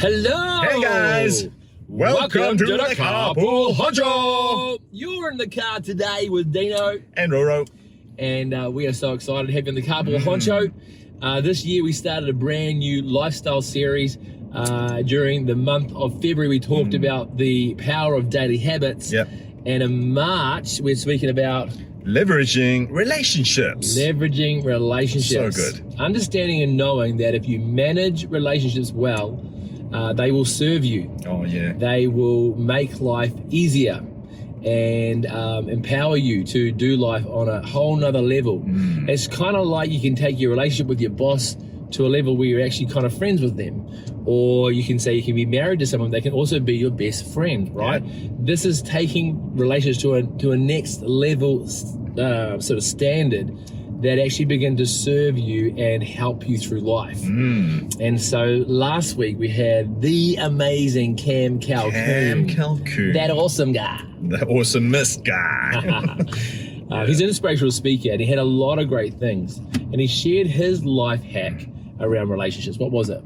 Hello! Hey guys! Welcome to the Carpool Honcho! You're in the car today with Dino and Roro. And we are so excited to have you in the Carpool Honcho. This year we started a brand new lifestyle series. During the month of February we talked about the power of daily habits. Yep. And in March we're speaking about leveraging relationships. Leveraging relationships. So good. Understanding and knowing that if you manage relationships well, they will serve you. Oh yeah. They will make life easier and empower you to do life on a whole nother level. It's kind of like you can take your relationship with your boss to a level where you're actually kind of friends with them. Or you can say you can be married to someone, they can also be your best friend, right? Yeah. This is taking relationships to a next level sort of standard that actually begin to serve you and help you through life. And so last week we had the amazing Cam Calcoon. That awesome guy. The awesomest guy. He's an inspirational speaker and he had a lot of great things. And he shared his life hack around relationships. What was it?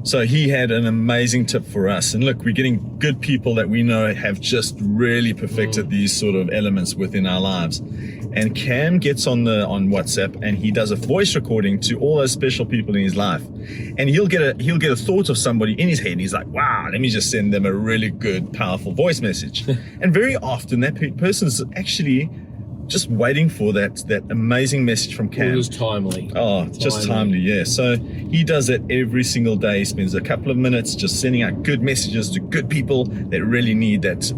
So he had an amazing tip for us. And look, we're getting good people that we know have just really perfected these sort of elements within our lives. And Cam gets on WhatsApp and he does a voice recording to all those special people in his life. And he'll get a thought of somebody in his head and he's like, wow, let me just send them a really good, powerful voice message. And very often that person's actually just waiting for that amazing message from Cam. It was timely. Oh, just timely, yeah. So he does that every single day. He spends a couple of minutes just sending out good messages to good people that really need that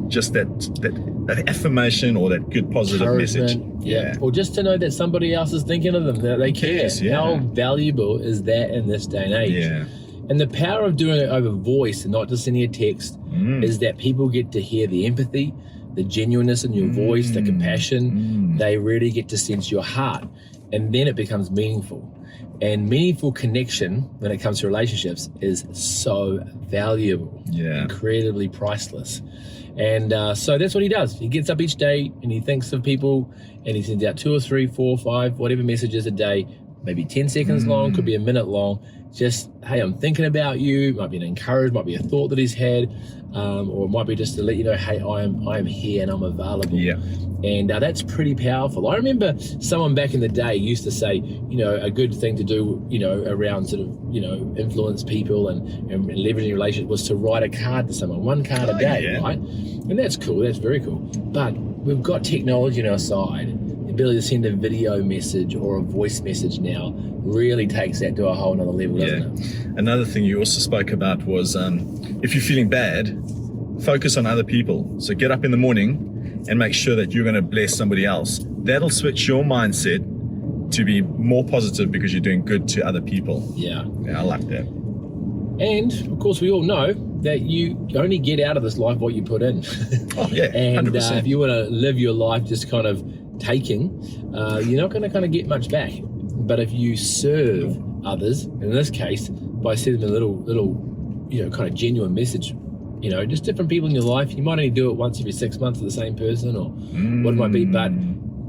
affirmation or that good positive message. Yeah. Or just to know that somebody else is thinking of them, that they care. Yeah. How valuable is that in this day and age? Yeah. And the power of doing it over voice and not just sending a text is that people get to hear the empathy, the genuineness in your voice, the compassion. They really get to sense your heart, and then it becomes meaningful. And meaningful connection when it comes to relationships is so valuable, incredibly priceless. And so that's what he does. He gets up each day and he thinks of people and he sends out 2 or 3, 4, 5, whatever messages a day, maybe 10 seconds long, could be a minute long. Just, hey, I'm thinking about you. Might be an encouragement, might be a thought that he's had, or it might be just to let you know, hey, I'm here and I'm available. Yeah. And that's pretty powerful. I remember someone back in the day used to say, you know, a good thing to do, you know, around sort of, you know, influence people and leveraging relationships was to write a card to someone, 1 card a day, right? And that's cool, that's very cool. But we've got technology on our side. The ability to send a video message or a voice message now really takes that to a whole nother level, doesn't it? Another thing you also spoke about was if you're feeling bad, focus on other people. So get up in the morning and make sure that you're going to bless somebody else. That'll switch your mindset to be more positive because you're doing good to other people. Yeah, I like that. And of course we all know that you only get out of this life what you put in. Oh yeah, 100%. And if you want to live your life just kind of taking, you're not going to kind of get much back. But if you serve others, in this case, by sending a little, you know, kind of genuine message, you know, just different people in your life, you might only do it once every 6 months to the same person or what it might be, but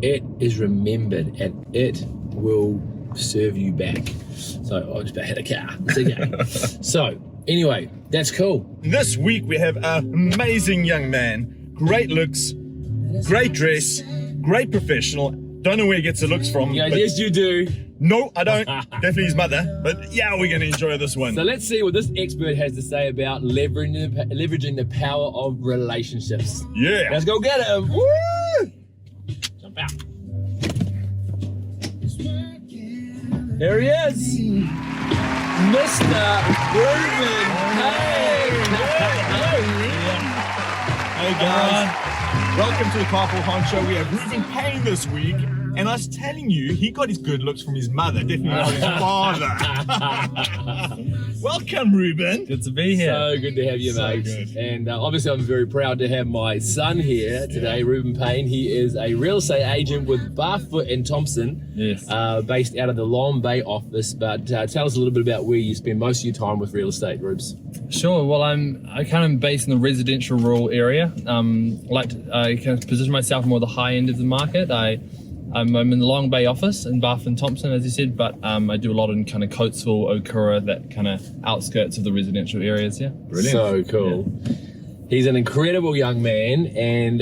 it is remembered and it will serve you back. So I just about hit a car. It's okay. So anyway, that's cool. This week we have an amazing young man, great looks, great dress, great professional. Don't know where he gets the looks from. Yes, you do. No, I don't. Definitely his mother. But yeah, we're going to enjoy this one. So let's see what this expert has to say about leveraging the power of relationships. Yeah. Let's go get him. Woo! Jump out. There he is. Mr. REUBEN Payn. Hey guys. Welcome to the Carpool Honcho. We have REUBEN Payn this week, and I was telling you, he got his good looks from his mother, definitely not his father. Welcome, REUBEN. Good to be here. So good to have you, mate. Good. And obviously, I'm very proud to have my son here today, REUBEN Payn. He is a real estate agent with Barfoot and Thompson, based out of the Long Bay office. But tell us a little bit about where you spend most of your time with real estate, Rubes. Sure. Well, I kind of based in the residential rural area. I kind of position myself more at the high end of the market. I I'm in the Long Bay office in Barfoot and Thompson, as you said, but I do a lot in kind of Coatesville, Okura, that kind of outskirts of the residential areas. Yeah, Brilliant. So cool. He's an incredible young man, and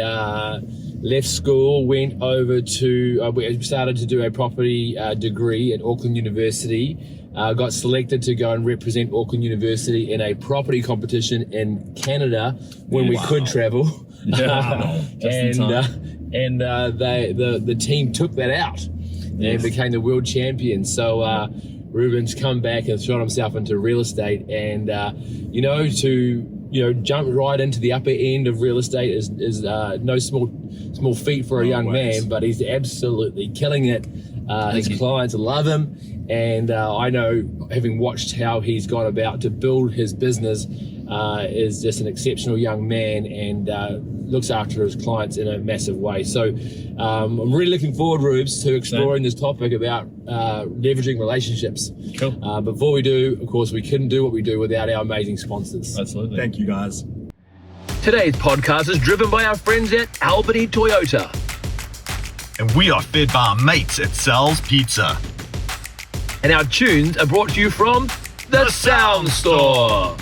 left school, went over to, we started to do a property degree at Auckland University, got selected to go and represent Auckland University in a property competition in Canada when we could travel. Yeah. And the team took that out and became the world champion. So Reuben's come back and thrown himself into real estate, and to jump right into the upper end of real estate is no small feat for a young man, but he's absolutely killing it. His clients love him, and I know, having watched how he's gone about to build his business, is just an exceptional young man, and looks after his clients in a massive way. So I'm really looking forward, Rubes, to exploring this topic about leveraging relationships. Cool. Before we do, of course, we couldn't do what we do without our amazing sponsors. Absolutely. Thank you, guys. Today's podcast is driven by our friends at Albany Toyota. And we are fed by our mates at Sal's Pizza. And our tunes are brought to you from The Sound Store.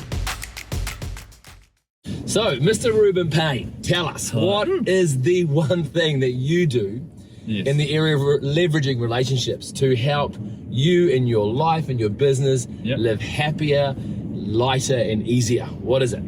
So, Mr. Reuben Payne, tell us, what is the one thing that you do in the area of leveraging relationships to help you in your life and your business live happier, lighter, and easier? What is it?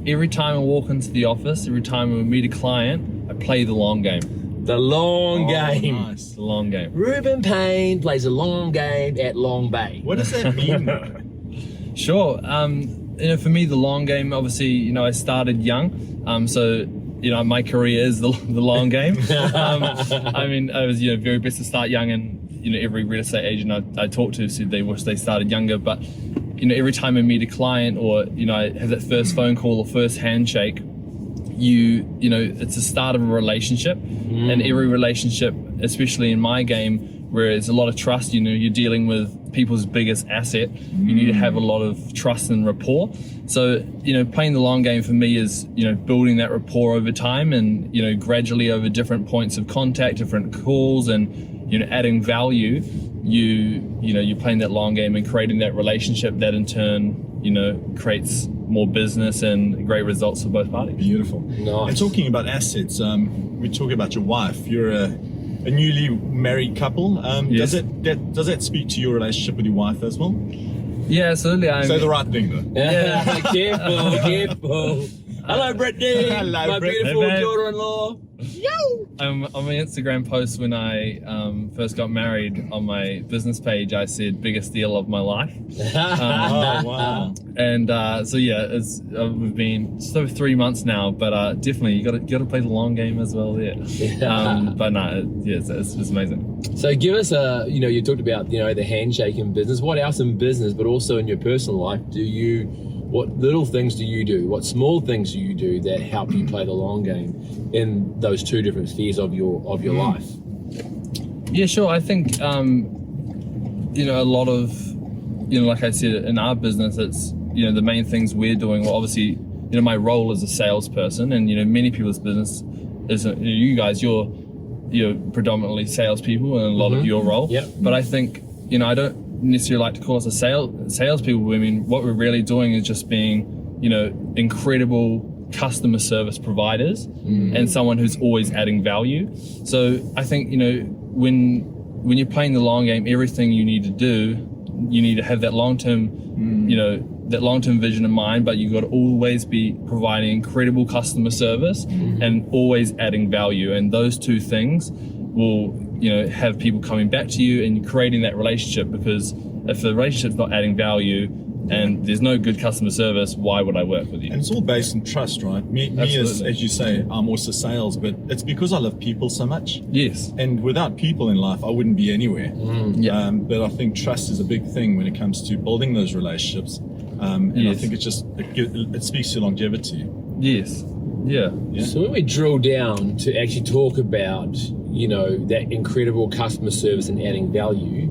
Every time I walk into the office, every time I meet a client, I play the long game. The long game. Nice. The long game. Reuben Payne plays a long game at Long Bay. What does that mean? Sure. For me, the long game, obviously, I started young. So, my career is the long game. I was, very best to start young, and, every real estate agent I talked to said they wish they started younger. But, every time I meet a client, or, I have that first phone call or first handshake, it's the start of a relationship. And every relationship, especially in my game, where it's a lot of trust, you're dealing with people's biggest asset. You need to have a lot of trust and rapport. So, playing the long game for me is, building that rapport over time, and, gradually over different points of contact, different calls, and, adding value, you're playing that long game and creating that relationship that in turn, creates more business and great results for both parties. Beautiful. Nice. And talking about assets, we talk about your wife. You're a newly married couple. Yes. Does that speak to your relationship with your wife as well? Yeah, absolutely. Say the right thing, though. Yeah, careful. Hello, Brittany. Hello, my Brittany. beautiful Hey, babe. daughter-in-law. On my Instagram post when I first got married, on my business page, I said biggest deal of my life. Oh, wow. And we've been just over 3 months now, but definitely you got to play the long game as well there. But no, it's amazing. So give us you talked about, the handshake in business. What else in business, but also in your personal life, what little things do you do? What small things do you do that help you play the long game in those two different spheres of your life? Yeah, sure. I think, a lot of, like I said, in our business, it's, the main things we're doing. Well, obviously, my role as a salesperson, and, many people's business is, you guys, you're predominantly salespeople, and a lot of your role. Yep. But I think, I don't necessarily like to call us a salespeople. I mean, what we're really doing is just being, incredible customer service providers, and someone who's always adding value. So I think, when you're playing the long game, everything you need to do, you need to have that long-term, that long-term vision in mind, but you've got to always be providing incredible customer service and always adding value. And those two things will, have people coming back to you and creating that relationship, because if the relationship's not adding value and there's no good customer service, why would I work with you? And it's all based on trust, right? Me as you say, I'm also sales, but it's because I love people so much. Yes. And without people in life, I wouldn't be anywhere. Yeah. But I think trust is a big thing when it comes to building those relationships. And I think it speaks to longevity. Yes. Yeah. So when we drill down to actually talk about, that incredible customer service and adding value,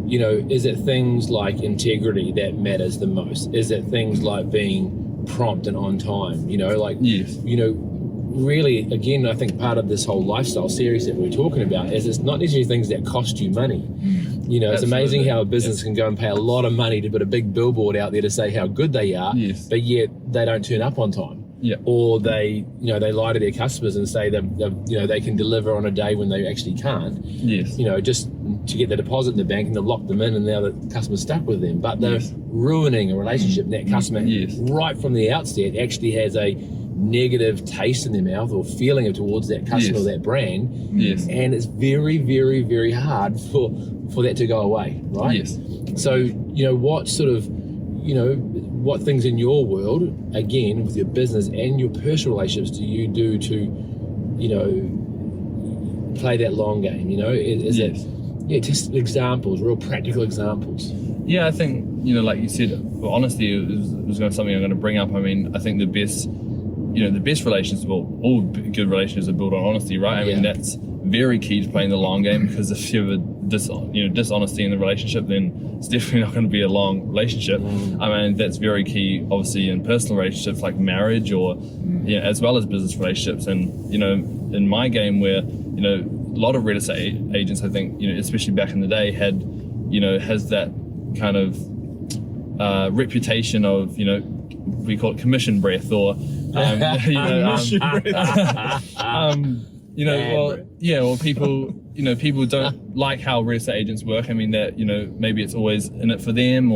is it things like integrity that matters the most? Is it things like being prompt and on time? Yes. really, again, I think part of this whole lifestyle series that we're talking about is it's not necessarily things that cost you money. You know, it's amazing how a business can go and pay a lot of money to put a big billboard out there to say how good they are, but yet they don't turn up on time. Or they, you know, they lie to their customers and say that, you know, they can deliver on a day when they actually can't. You know, just to get the deposit in the bank, and they'll lock them in, and now the customer's stuck with them. But they're ruining a relationship, and that customer right from the outset actually has a negative taste in their mouth or feeling towards that customer or that brand. And it's very, very, very hard for that to go away, right? So, you know, what sort of, you know, what things in your world, again, with your business and your personal relationships, do you do to, you know, play that long game? You know, is it, just examples, real practical examples. I think, you know, like you said, well, honesty was something I'm going to bring up. I mean, I think the best relationships, well, all good relationships are built on honesty, right? I mean, that's very key to playing the long game, because if you have a dishonesty in the relationship, then it's definitely not going to be a long relationship. I mean, that's very key, obviously, in personal relationships like marriage, or as well as business relationships. And, you know, in my game, where, you know, a lot of real estate agents, I think, you know, especially back in the day, has that kind of reputation of, you know, we call it commission breath, or people don't like how real estate agents work. I mean, that, you know, maybe it's always in it for them,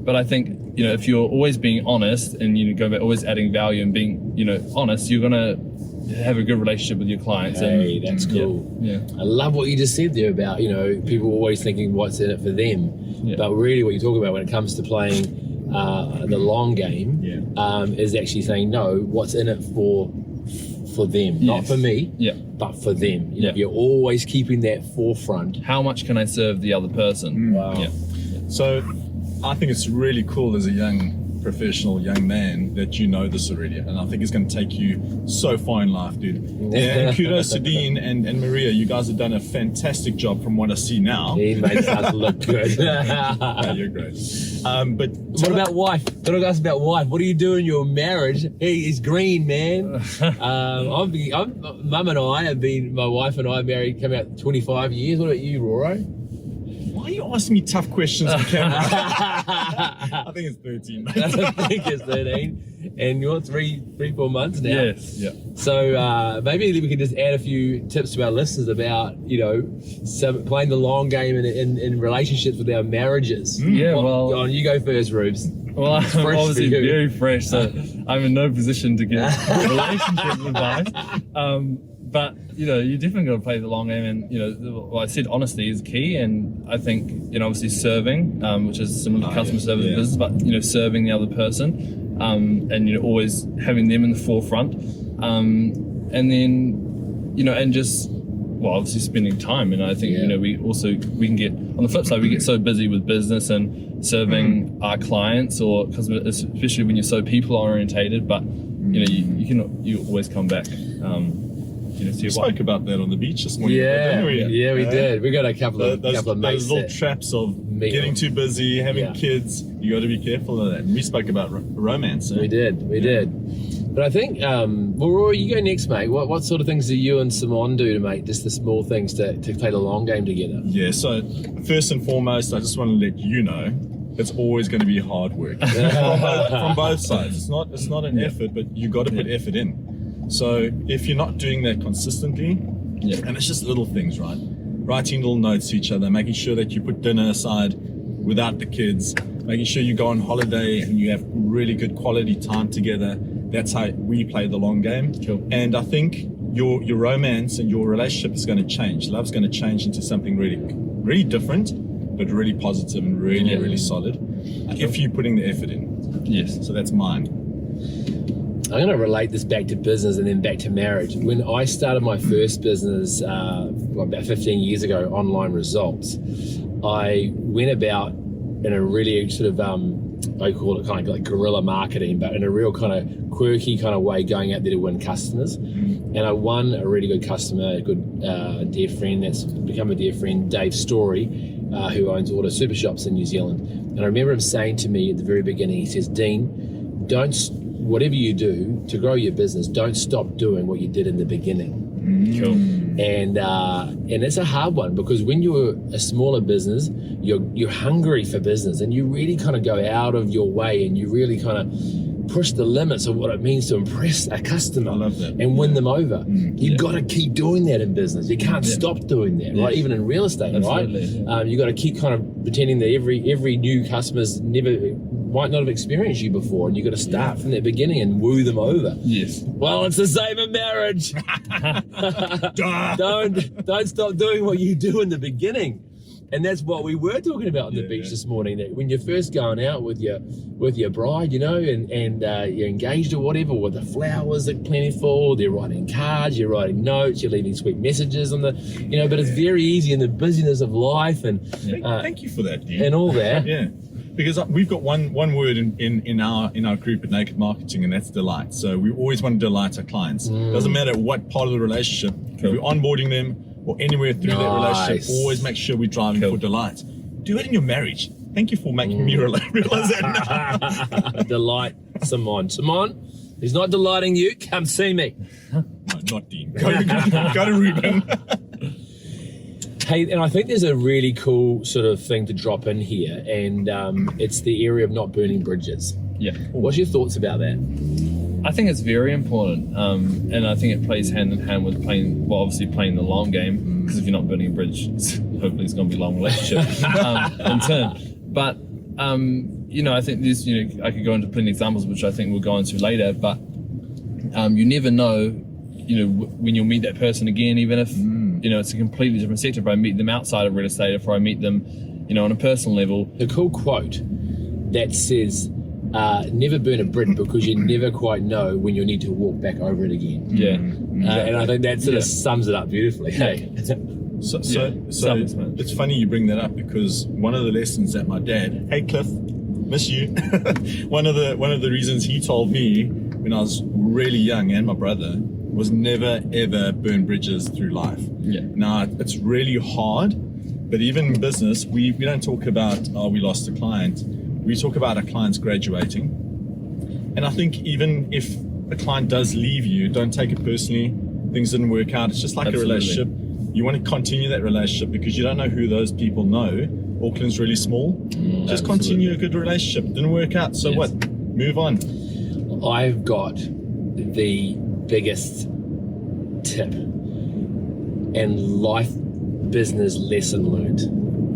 but I think, you know, if you're always being honest, and, you know, go back, always adding value and being, you know, honest, you're gonna have a good relationship with your clients. Hey, that's cool. I love what you just said there about, you know, people always thinking what's in it for them, but really what you talk about when it comes to playing the long game is actually saying, no, what's in it for them, not for me, but for them. You know, you're always keeping that forefront. How much can I serve the other person? So I think it's really cool as a young professional young man that you know this already, and I think it's going to take you so far in life, dude. And kudos to Dean and Maria. You guys have done a fantastic job from what I see now. He makes us look good. Yeah, you're great. But what about wife? Gotta ask about wife. What do you do in your marriage? He's green, man. Mum and I have been, my wife and I married, come out 25 years. What about you, Roro? Why are you asking me tough questions on camera? I think it's 13. Mate. I think it's 13. And you're 3-4 months now. So maybe we can just add a few tips to our listeners about, you know, playing the long game in relationships with our marriages. Well, you go first, Rubes. Well, I'm obviously very fresh, so I'm in no position to give relationship advice. But, you know, you definitely got to play the long game, and, you know, well, I said honesty is key, and I think, you know, obviously serving, which is similar to customer service business, but, you know, serving the other person, and, you know, always having them in the forefront, and then, you know, and just, well, obviously spending time. And I think, you know, we can get, on the flip side, we get so busy with business and serving our clients or customers, especially when you're so people orientated, but, you know, you always come back. You know, we spoke about that on the beach this morning. We did. We got a couple of mates. Those little traps of getting too busy, having kids. You got to be careful of that. And we spoke about romance. We did. But I think, well, Roy, you go next, mate. What sort of things do you and Simon do to make just the small things to play the long game together? Yeah. So first and foremost, I just want to let you know, it's always going to be hard work from both sides. It's not an effort, but you got to put effort in. So if you're not doing that consistently, and it's just little things, right? Writing little notes to each other, making sure that you put dinner aside without the kids, making sure you go on holiday and you have really good quality time together. That's how we play the long game. And I think your romance and your relationship is going to change. Love's going to change into something really, really different, but really positive and really, really solid. If you're putting the effort in. So that's mine. I'm going to relate this back to business and then back to marriage. When I started my first business about 15 years ago, Online Results, I went about in a really sort of, I call it kind of like guerrilla marketing, but in a real kind of quirky kind of way, going out there to win customers. And I won a really good customer, a good dear friend that's become a dear friend, Dave Story, who owns all the super shops in New Zealand. And I remember him saying to me at the very beginning, he says, Dean, don't whatever you do to grow your business, don't stop doing what you did in the beginning. Cool. And it's a hard one, because when you're a smaller business, you're hungry for business, and you really kind of go out of your way, and you really kind of push the limits of what it means to impress a customer. I love that. And win them over. You've got to keep doing that in business. You can't stop doing that, right? Even in real estate, Absolutely, right? You got to keep kind of pretending that every new customer's might not have experienced you before, and you got to start from the beginning and woo them over. Yes. Well, it's the same in marriage. don't stop doing what you do in the beginning. And that's what we were talking about on the beach this morning, that when you're first going out with your bride, you know, and you're engaged or whatever, with the flowers are plentiful, they're writing cards, you're writing notes, you're leaving sweet messages on the, you know, but it's very easy in the busyness of life and thank you for that, Dean. and all that. Yeah. Because we've got one word in our group at Naked Marketing, and that's delight. So we always want to delight our clients. Doesn't matter what part of the relationship, if we're onboarding them or anywhere through that relationship, always make sure we're driving for delight. Do it in your marriage. Thank you for making me realize that. Delight Simon. Simon, he's not delighting you. Come see me. No, not Dean. Go to Reuben. Hey, and I think there's a really cool sort of thing to drop in here, and it's the area of not burning bridges. Yeah. What's your thoughts about that? I think it's very important, and I think it plays hand in hand with obviously playing the long game, because if you're not burning a bridge, hopefully it's going to be a long relationship in turn. But, you know, I think there's, you know, I could go into plenty of examples, which I think we'll go into later, but you never know, you know, when you'll meet that person again, even if, you know, it's a completely different sector. If I meet them outside of real estate, if I meet them, you know, on a personal level. The cool quote that says, never burn a bridge, because you never quite know when you'll need to walk back over it again. Yeah. And I think that sort of sums it up beautifully. Hey. So it's funny you bring that up, because one of the lessons that my dad, hey Cliff, miss you. one of the reasons he told me when I was really young, and my brother, was never ever burn bridges through life. Yeah. Now it's really hard, but even in business, we don't talk about, oh, we lost a client. We talk about our clients graduating. And I think even if a client does leave you, don't take it personally. Things didn't work out. It's just like a relationship. You want to continue that relationship, because you don't know who those people know. Auckland's really small. Just continue a good relationship. Didn't work out, so what? Move on. I've got the biggest tip and life business lesson learned,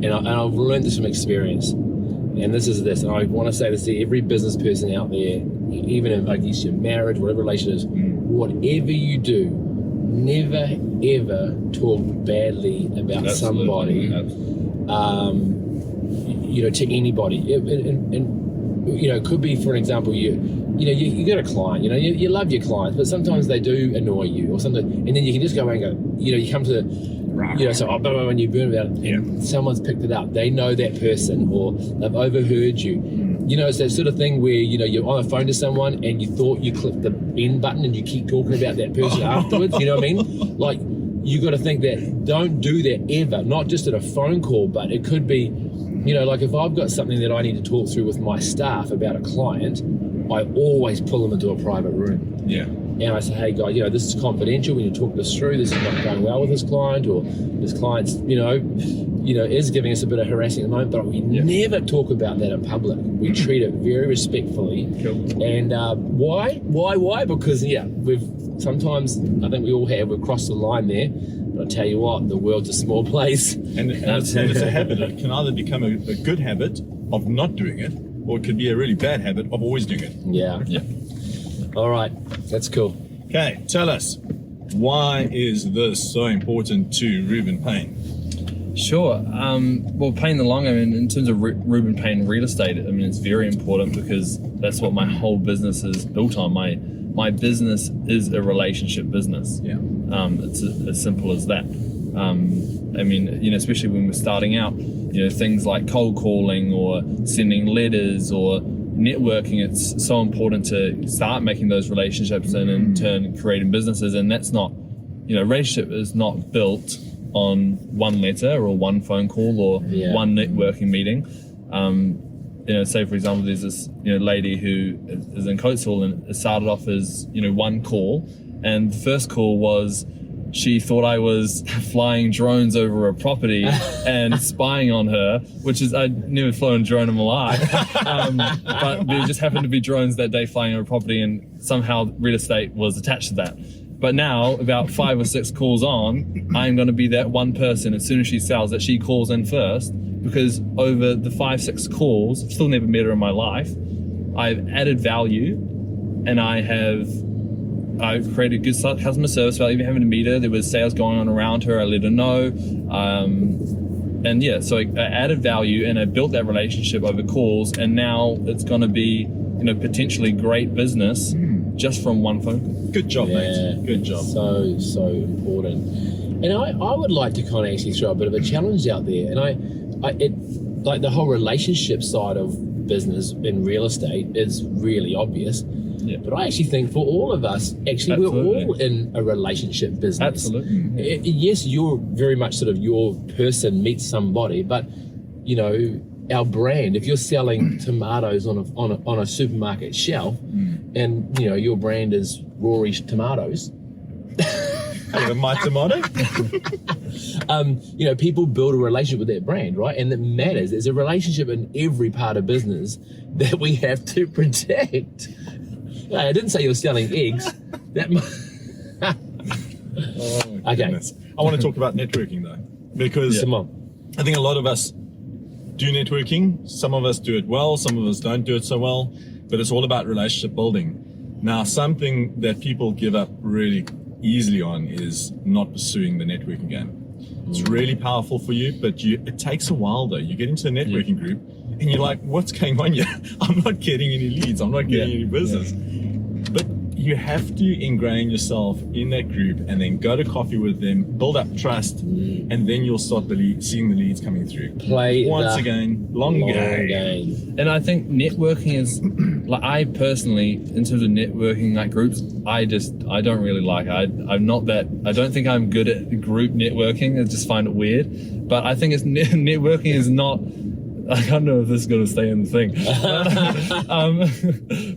and I've learned this from experience, and this is this, and I want to say this to every business person out there, even in, I guess, your marriage, whatever relation it is, whatever you do, never ever talk badly about somebody, you know, to anybody, and you know, it could be, for an example, you got a client, you know, you love your clients, but sometimes they do annoy you or something, and then you can just go away and go, you know, you come to, you know, so when you burn about it, and someone's picked it up, they know that person, or they've overheard you. You know, it's that sort of thing where, you know, you're on the phone to someone and you thought you clicked the end button and you keep talking about that person afterwards, you know what I mean? Like, you got to think that, don't do that ever, not just at a phone call, but it could be, you know, like if I've got something that I need to talk through with my staff about a client, I always pull them into a private room. Yeah. And I say, hey guys, you know, this is confidential. When you talk this through, this is not going well with this client, or this client's, you know, is giving us a bit of harassing at the moment, but we never talk about that in public. We treat it very respectfully. Cool. And why? Because we've sometimes, I think we've crossed the line there. But I tell you what, the world's a small place. And it's a habit. It can either become a good habit of not doing it, or it could be a really bad habit of always doing it. Yeah. All right, that's cool. Okay, tell us, why is this so important to Reuben Payne? Sure. Well, playing the long game, in terms of Reuben Payne real estate, I mean, it's very important, because that's what my whole business is built on. My business is a relationship business. Yeah. It's as simple as that. I mean, you know, especially when we're starting out, you know, things like cold calling or sending letters or networking, it's so important to start making those relationships and in turn creating businesses. And that's not, you know, relationship is not built on one letter or one phone call or one networking meeting. say for example, there's this lady who is in Coatesville, and it started off as one call, and the first call was she thought I was flying drones over a property and spying on her, which is, I'd never flown a drone in my life. But there just happened to be drones that day flying over a property, and somehow real estate was attached to that. But now, about 5 or 6 calls on, I'm going to be that one person as soon as she sells that she calls in first, because over the 5, 6 calls, I've still never met her in my life, I've added value, and I've created good customer service without even having to meet her. There was sales going on around her. I let her know. And yeah, so I added value, and I built that relationship over calls, and now it's going to be, potentially great business just from one phone call. Good job, mate. Good job. So important. And I would like to kind of actually throw a bit of a challenge out there. And it like the whole relationship side of business in real estate is really obvious. Yeah. But I actually think for all of us, Absolutely. we're all in a relationship business. Absolutely. Yes, you're very much sort of your person meets somebody, but our brand, if you're selling tomatoes on a supermarket shelf, and your brand is Rory's Tomatoes, My tomato. People build a relationship with their brand, right? And it matters. There's a relationship in every part of business that we have to protect. No, I didn't say you're selling eggs. Oh, okay. I want to talk about networking though, because Come on. I think a lot of us do networking. Some of us do it well, some of us don't do it so well, but it's all about relationship building. Now, something that people give up really easily on is not pursuing the networking game. It's really powerful for you, but it takes a while though. You get into a networking group and you're like, what's going on here? I'm not getting any leads, I'm not getting any business. But you have to ingrain yourself in that group and then go to coffee with them, build up trust, and then you'll start seeing the leads coming through. Play once the again, long game. And I think networking is, like, I personally, in terms of networking like groups, I don't really like it. I'm not that, I don't think I'm good at group networking. I just find it weird. But I think networking is not, I don't know if this is going to stay in the thing.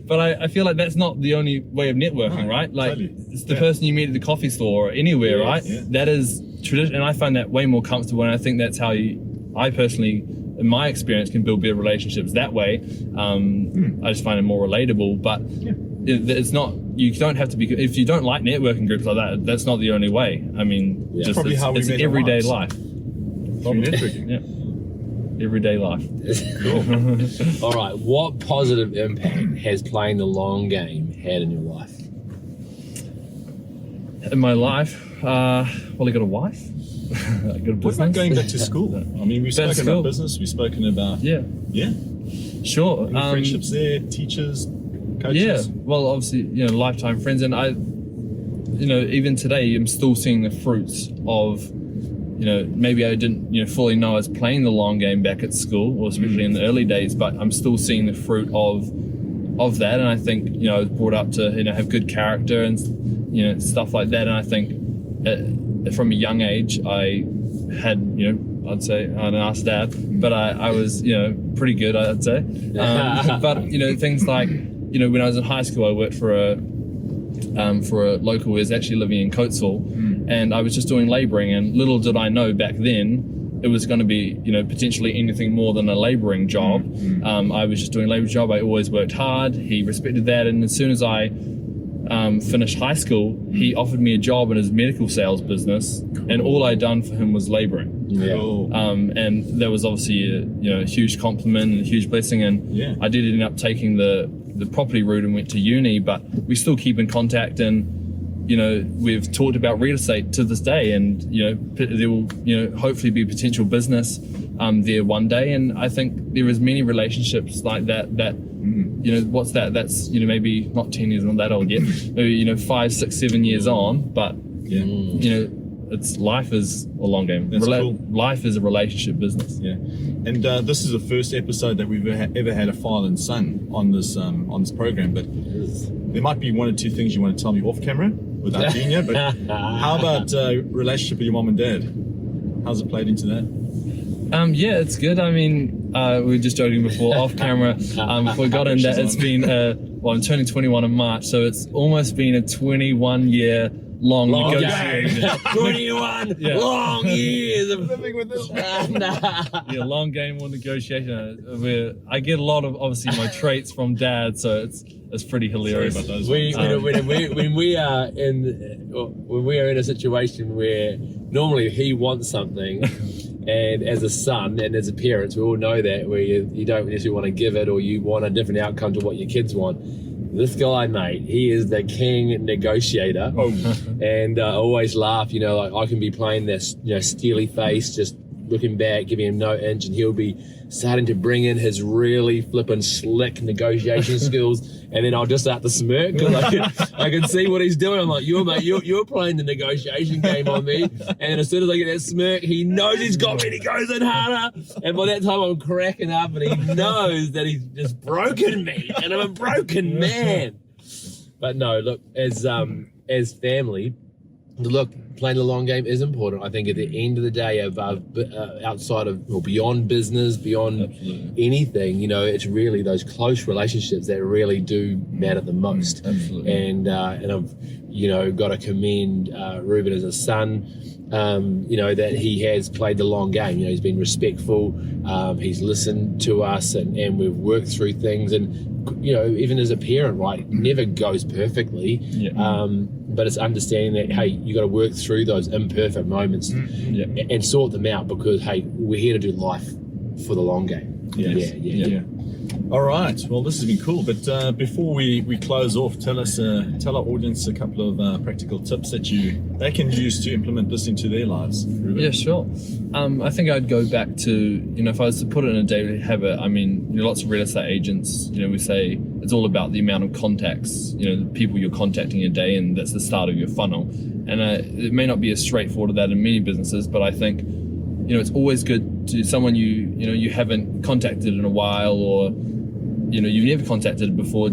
But I feel like that's not the only way of networking, right? Like, totally. It's the person you meet at the coffee store or anywhere, right? Yeah. That is tradition, and I find that way more comfortable, and I think that's how I personally, in my experience, can build better relationships that way. I just find it more relatable, but it's not, you don't have to be, if you don't like networking groups like that, that's not the only way. I mean, just probably how we it's met everyday life. Through networking. Yeah. Everyday life. Cool. All right. What positive impact has playing the long game had in your life? In my life, well, I got a wife. I got a business. What about going back to school? I mean, we've spoken about business. We've spoken about sure. Any friendships there, teachers, coaches. Yeah. Well, obviously, lifetime friends, and I, even today, I'm still seeing the fruits of. Maybe I didn't, fully know I was playing the long game back at school, or especially in the early days, but I'm still seeing the fruit of that. And I think, I was brought up to, have good character and, stuff like that. And I think from a young age, I had, I'd say, I don't ask Dad, but I was, pretty good, I'd say. But, things like, when I was in high school, I worked for a local who was actually living in Coatesville, and I was just doing labouring, and little did I know back then it was going to be potentially anything more than a labouring job. I was just doing a labouring job. I always worked hard. He respected that, and as soon as I finished high school, he offered me a job in his medical sales business, and all I'd done for him was labouring. And that was obviously a huge compliment and a huge blessing, and I did end up taking the property route and went to uni, but we still keep in contact, and we've talked about real estate to this day, and there will hopefully be potential business there one day. And I think there is many relationships like that what's that, that's maybe not 10 years, not that old yet, maybe 5, 6, 7 years on, but it's life is a long game. Cool. Life is a relationship business. And this is the first episode that we've ever had a father and son on this program, but there might be one or two things you want to tell me off camera without being here. But how about relationship with your mom and dad? How's it played into that? Yeah, it's good. I mean, we were just joking before, off camera, before we got in that it's been, I'm turning 21 in March, so it's almost been a 21-year long negotiation. 21 long years of living with this. Yeah, long game or negotiation. Where I get a lot of obviously my traits from Dad, so it's pretty hilarious. Sorry about those when we are in a situation where normally he wants something, and as a son and as a parent, we all know that where you don't necessarily want to give it, or you want a different outcome to what your kids want. This guy, mate, he is the king negotiator. And I always laugh, like I can be playing this, steely face, just looking back, giving him no inch, and he'll be starting to bring in his really flippin' slick negotiation skills, and then I'll just start to smirk because I can see what he's doing. I'm like, you're playing the negotiation game on me, and as soon as I get that smirk, he knows he's got me, and he goes in harder, and by that time I'm cracking up, and he knows that he's just broken me, and I'm a broken man. But no, look, as family, look, playing the long game is important. I think at the end of the day, outside of or beyond business, beyond anything, it's really those close relationships that really do matter the most. Absolutely. And I've got to commend Reuben as a son. That he has played the long game. He's been respectful. He's listened to us, and we've worked through things. And even as a parent, right, it never goes perfectly. But it's understanding that, hey, you got to work through those imperfect moments and sort them out, because, hey, we're here to do life for the long game. Yeah. All right. Well, this has been cool. But before we close off, tell our audience a couple of practical tips that they can use to implement this into their lives. Ruben? Yeah, sure. I think I'd go back to, if I was to put it in a daily habit, lots of real estate agents, we say it's all about the amount of contacts, the people you're contacting a day, and that's the start of your funnel. And it may not be as straightforward as that in many businesses, but I think, it's always good to someone you haven't contacted in a while, or you've never contacted before.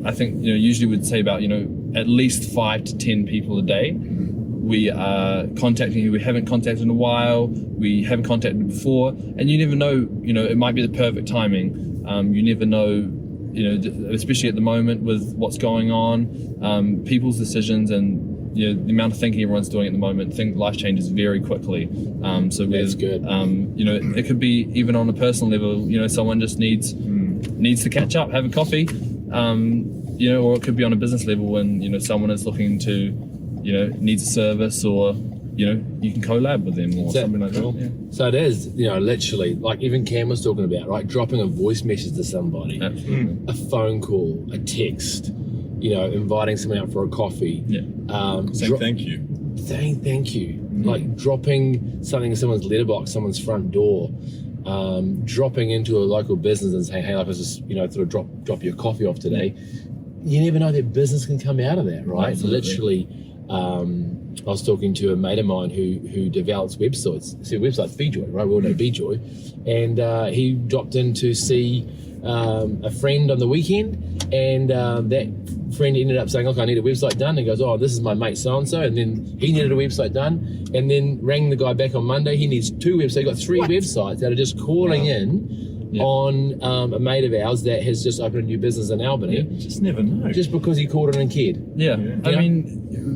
I think usually we'd say about at least 5 to 10 people a day. We are contacting who we haven't contacted in a while, we haven't contacted before, and you never know, it might be the perfect timing. You never know, especially at the moment with what's going on, people's decisions, and the amount of thinking everyone's doing at the moment. I think life changes very quickly. So that's good. It could be even on a personal level. Someone just needs to catch up, have a coffee. Or it could be on a business level when someone is looking to, needs a service, or you can collab with them or something like that. Yeah. So it is, literally, like even Cam was talking about, right? Dropping a voice message to somebody, Absolutely. a phone call, a text, inviting someone out for a coffee. Saying thank you. Saying thank you. Like dropping something in someone's letterbox, someone's front door, dropping into a local business and saying, hey, I was just, sort of drop your coffee off today. You never know that business can come out of that, right? Absolutely. Literally, I was talking to a mate of mine who develops websites. So websites, BJoy, right? We all know BJoy. And he dropped in to see a friend on the weekend, and that friend ended up saying, look, I need a website done. And he goes, oh, this is my mate so-and-so. And then he needed a website done, and then rang the guy back on Monday. He needs 2 websites. He got 3 websites that are just calling in on a mate of ours that has just opened a new business in Albany. Just never know. Just because he called in and cared.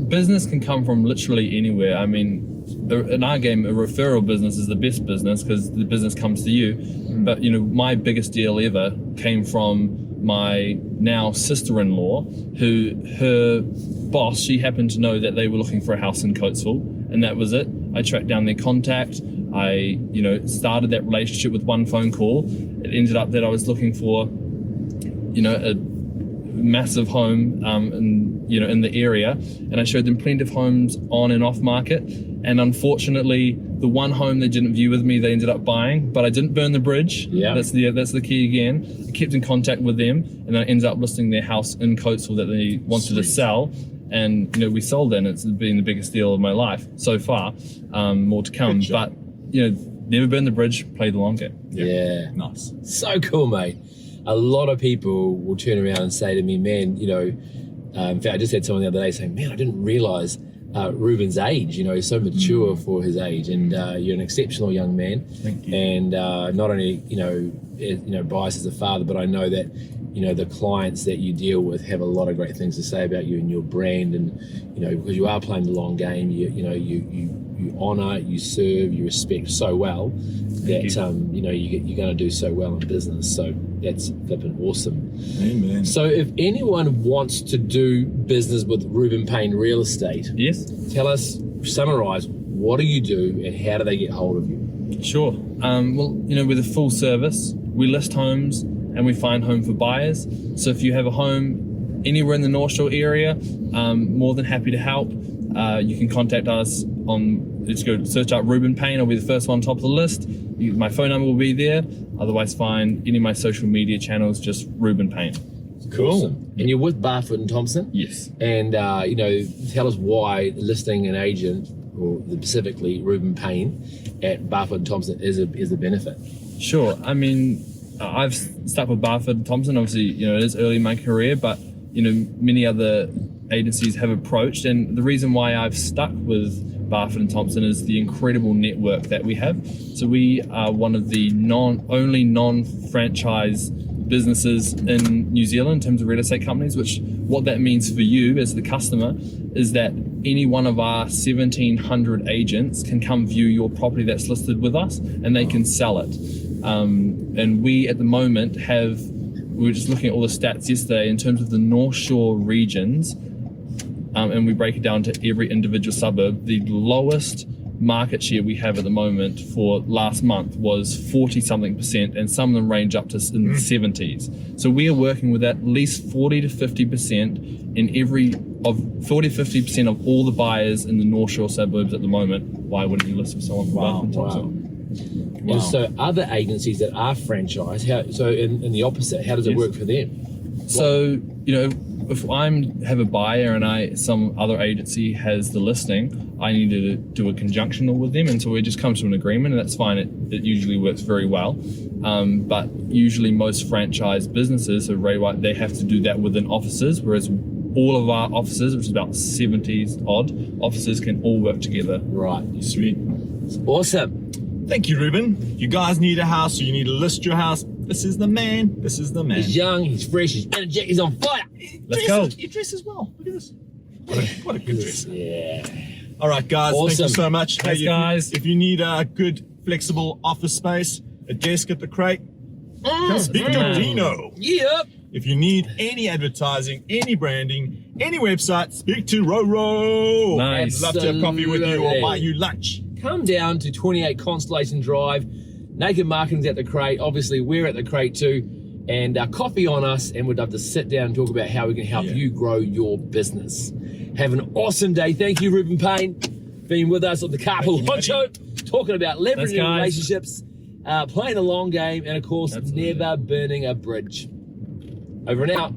Business can come from literally anywhere. In our game, a referral business is the best business because the business comes to you. But my biggest deal ever came from my now sister-in-law, who her boss, she happened to know that they were looking for a house in Coatesville, and that was it. I tracked down their contact. I started that relationship with one phone call. It ended up that I was looking for a massive home in the area, and I showed them plenty of homes on and off market, and unfortunately the one home they didn't view with me they ended up buying, but I didn't burn the bridge. That's the key again. I kept in contact with them, and I ended up listing their house in Coatesville that they wanted to sell, and we sold it, and it's been the biggest deal of my life so far. More to come, but never burn the bridge, play the long game. Yeah. Nice. So cool, mate. A lot of people will turn around and say to me, man, in fact, I just had someone the other day saying, man, I didn't realize Reuben's age. You know, he's so mature for his age, and you're an exceptional young man. Thank you. And not only biased as a father, but I know that the clients that you deal with have a lot of great things to say about you and your brand, and because you are playing the long game, you honor, you serve, you respect so well that you're going to do so well in business. So that's flipping awesome. Amen. So if anyone wants to do business with Reuben Payne Real Estate, Yes. tell us, summarize, what do you do and how do they get hold of you? Sure. Well, with a full service, we list homes and we find home for buyers. So if you have a home anywhere in the North Shore area, more than happy to help. You can contact us on, let's go search up Reuben Payne. I'll be the first one on top of the list. My phone number will be there. Otherwise, find any of my social media channels, just Reuben Payne. Cool. Awesome. And you're with Barfoot and Thompson? Yes. And, tell us why listing an agent, or specifically Reuben Payne at Barfoot and Thompson is a benefit. Sure. I mean, I've stuck with Barfoot and Thompson. Obviously, it is early in my career, but, many other agencies have approached. And the reason why I've stuck with Barfoot and Thompson is the incredible network that we have. So we are one of the only non-franchise businesses in New Zealand in terms of real estate companies, which what that means for you as the customer is that any one of our 1,700 agents can come view your property that's listed with us and they can sell it. And we at the moment we were just looking at all the stats yesterday in terms of the North Shore regions, and we break it down to every individual suburb. The lowest market share we have at the moment for last month was 40-something%, and some of them range up to in the 70s. So we are working with at least 40 to 50% in 40 to 50% of all the buyers in the North Shore suburbs at the moment. Why wouldn't you list with someone from Barfoot and Thompson? And so other agencies that are franchised, so in the opposite, how does it work for them? So, if I have a buyer and some other agency has the listing, I need to do a conjunctional with them, and so we just come to an agreement, and that's fine. It usually works very well. But usually most franchise businesses, they have to do that within offices, whereas all of our offices, which is about 70 odd offices, can all work together. Right. Sweet. Awesome. Thank you, Reuben. You guys need a house, or you need to list your house. This is the man. This is the man. He's young, he's fresh, he's energetic, he's on fire. Let's go. You dress as well. Look at this. What a good dress. Yeah. All right, guys. Awesome. Thank you so much. Thanks, guys. If you need a good, flexible office space, a desk at the crate, come speak to Dino. Yep. If you need any advertising, any branding, any website, speak to Roro. Nice. I'd love to have coffee with you or buy you lunch. Come down to 28 Constellation Drive. Naked Marketing's at the crate. Obviously, we're at the crate too. And coffee on us, and we'd love to sit down and talk about how we can help you grow your business. Have an awesome day. Thank you, Reuben Payne, being with us on the CARPOOL HONCHO, talking about leveraging relationships, playing the long game, and of course, never burning a bridge. Over and out.